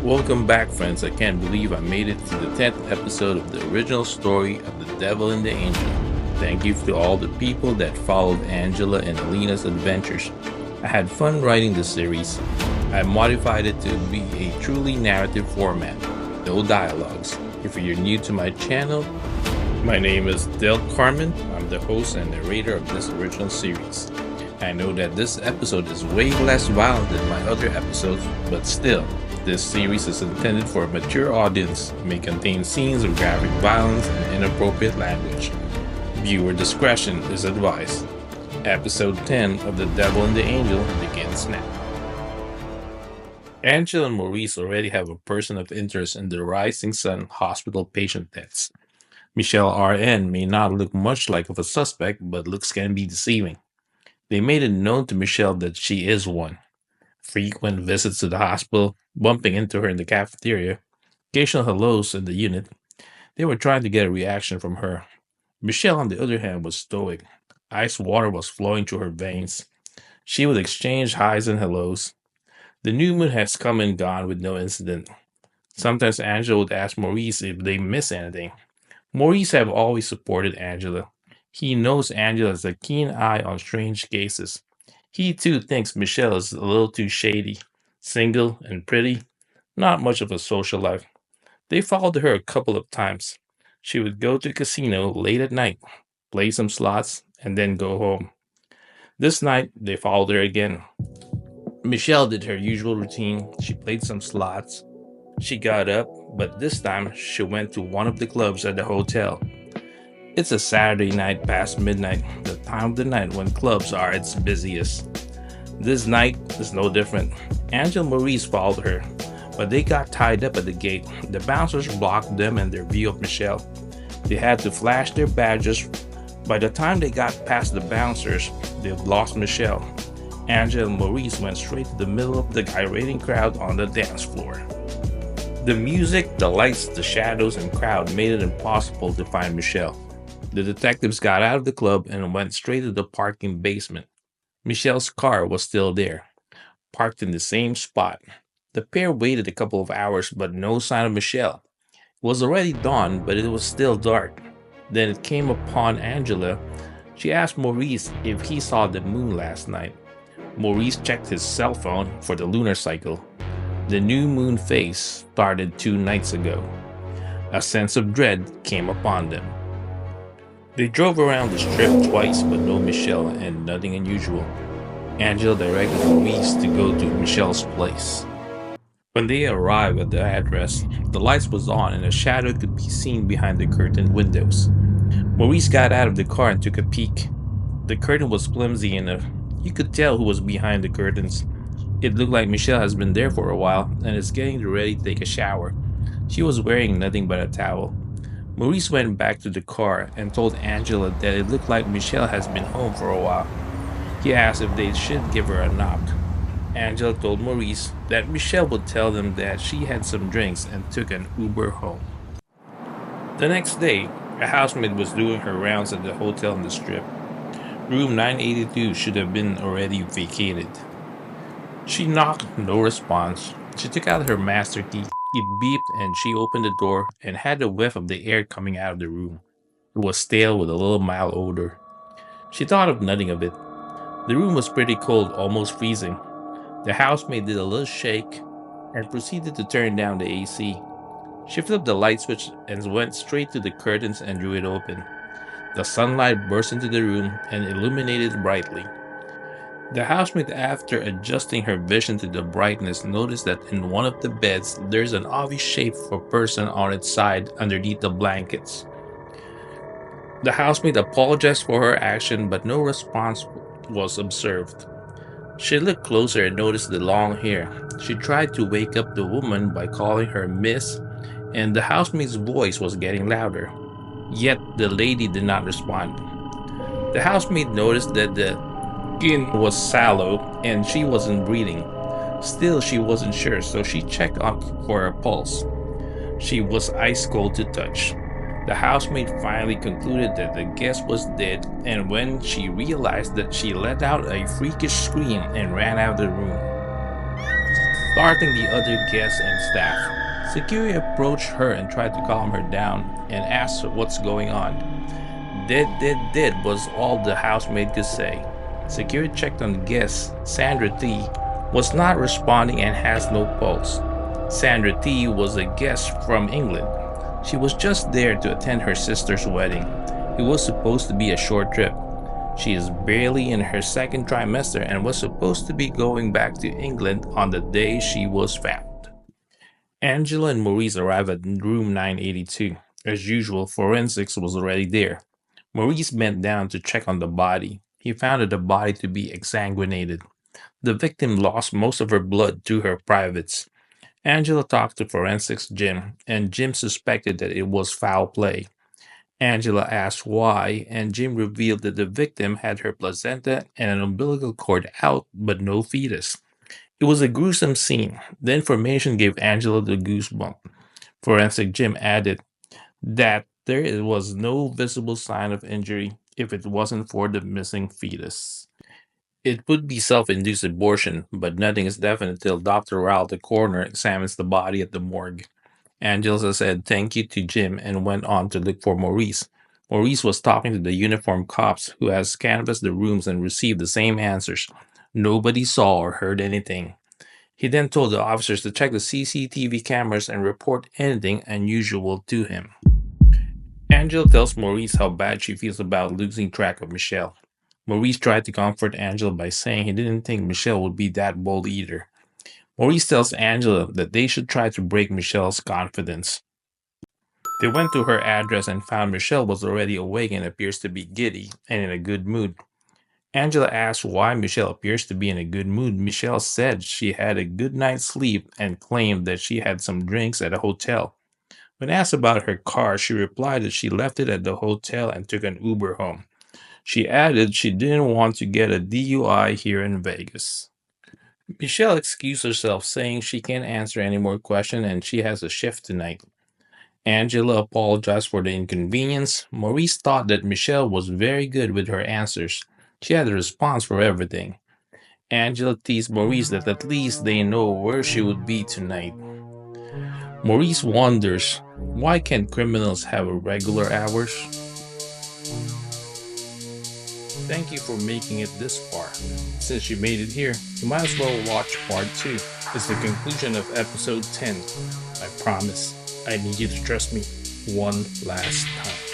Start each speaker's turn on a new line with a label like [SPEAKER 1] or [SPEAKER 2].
[SPEAKER 1] Welcome back, friends. I can't believe I made it to the 10th episode of the original story of The Devil and the Angel. Thank you to all the people that followed Angela and Alina's adventures. I had fun writing the series. I modified it to be a truly narrative format, no dialogues. If you're new to my channel, my name is Del Carmen. I'm the host and narrator of this original series. I know that this episode is way less violent than my other episodes, but still, this series is intended for a mature audience, may contain scenes of graphic violence and inappropriate language. Viewer discretion is advised. Episode 10 of The Devil and the Angel begins now. Angela and Maurice already have a person of interest in the Rising Sun hospital patient deaths. Michelle RN may not look much like of a suspect, but looks can be deceiving. They made it known to Michelle that she is one. Frequent visits to the hospital, bumping into her in the cafeteria, occasional hellos in the unit. They were trying to get a reaction from her. Michelle, on the other hand, was stoic. Ice water was flowing through her veins. She would exchange highs and hellos. The new moon has come and gone with no incident. Sometimes Angela would ask Maurice if they miss anything. Maurice have always supported Angela. He knows Angela has a keen eye on strange cases. He too thinks Michelle is a little too shady, single and pretty, not much of a social life. They followed her a couple of times. She would go to a casino late at night, play some slots, and then go home. This night, they followed her again. Michelle did her usual routine. She played some slots. She got up, but this time she went to one of the clubs at the hotel. It's a Saturday night past midnight, the time of the night when clubs are its busiest. This night is no different. Angela and Maurice followed her, but they got tied up at the gate. The bouncers blocked them and their view of Michelle. They had to flash their badges. By the time they got past the bouncers, they'd lost Michelle. Angela and Maurice went straight to the middle of the gyrating crowd on the dance floor. The music, the lights, the shadows, and crowd made it impossible to find Michelle. The detectives got out of the club and went straight to the parking basement. Michelle's car was still there, parked in the same spot. The pair waited a couple of hours, but no sign of Michelle. It was already dawn, but it was still dark. Then it came upon Angela. She asked Maurice if he saw the moon last night. Maurice checked his cell phone for the lunar cycle. The new moon phase started 2 nights ago. A sense of dread came upon them. They drove around the strip twice, but no Michelle and nothing unusual. Angela directed Maurice to go to Michelle's place. When they arrived at the address, the lights was on and a shadow could be seen behind the curtained windows. Maurice got out of the car and took a peek. The curtain was flimsy enough. You could tell who was behind the curtains. It looked like Michelle has been there for a while and is getting ready to take a shower. She was wearing nothing but a towel. Maurice went back to the car and told Angela that it looked like Michelle has been home for a while. He asked if they should give her a knock. Angela told Maurice that Michelle would tell them that she had some drinks and took an Uber home. The next day, a housemaid was doing her rounds at the hotel in the strip. Room 982 should have been already vacated. She knocked, no response. She took out her master key. It beeped and she opened the door and had a whiff of the air coming out of the room. It was stale with a little mild odor. She thought of nothing of it. The room was pretty cold, almost freezing. The housemaid did a little shake and proceeded to turn down the AC. She flipped the light switch and went straight to the curtains and drew it open. The sunlight burst into the room and illuminated it brightly. The housemaid, after adjusting her vision to the brightness, noticed that in one of the beds there's an obvious shape of a person on its side underneath the blankets. The housemaid apologized for her action, but no response was observed. She looked closer and noticed the long hair. She tried to wake up the woman by calling her Miss, and the housemaid's voice was getting louder. Yet the lady did not respond. The housemaid noticed that the skin was sallow and she wasn't breathing. Still, she wasn't sure, so she checked up for her pulse. She was ice cold to touch. The housemaid finally concluded that the guest was dead, and when she realized that, she let out a freakish scream and ran out of the room. startling the other guests and staff. Security approached her and tried to calm her down and asked her what's going on. Did was all the housemaid could say. Security checked on the guests. Sandra T was not responding and has no pulse. Sandra T was a guest from England. She was just there to attend her sister's wedding. It was supposed to be a short trip. She is barely in her second trimester and was supposed to be going back to England on the day she was found. Angela and Maurice arrive at room 982. As usual, forensics was already there. Maurice bent down to check on the body. He found the body to be exsanguinated. The victim lost most of her blood to her privates. Angela talked to forensics Jim, and Jim suspected that it was foul play. Angela asked why, and Jim revealed that the victim had her placenta and an umbilical cord out, but no fetus. It was a gruesome scene. The information gave Angela the goosebump. Forensic Jim added that there was no visible sign of injury if it wasn't for the missing fetus. It would be self induced abortion, but nothing is definite till Dr. Rao, the coroner, examines the body at the morgue. Angela said thank you to Jim and went on to look for Maurice. Maurice was talking to the uniformed cops who has canvassed the rooms and received the same answers. Nobody saw or heard anything. He then told the officers to check the CCTV cameras and report anything unusual to him. Angela tells Maurice how bad she feels about losing track of Michelle. Maurice tried to comfort Angela by saying he didn't think Michelle would be that bold either. Maurice tells Angela that they should try to break Michelle's confidence. They went to her address and found Michelle was already awake and appears to be giddy and in a good mood. Angela asked why Michelle appears to be in a good mood. Michelle said she had a good night's sleep and claimed that she had some drinks at a hotel. When asked about her car, she replied that she left it at the hotel and took an Uber home. She added she didn't want to get a DUI here in Vegas. Michelle excused herself, saying she can't answer any more questions and she has a shift tonight. Angela apologized for the inconvenience. Maurice thought that Michelle was very good with her answers. She had a response for everything. Angela teased Maurice that at least they know where she would be tonight. Maurice wonders, why can't criminals have regular hours? Thank you for making it this far. Since you made it here, you might as well watch part 2. It's the conclusion of episode 10. I promise, I need you to trust me one last time.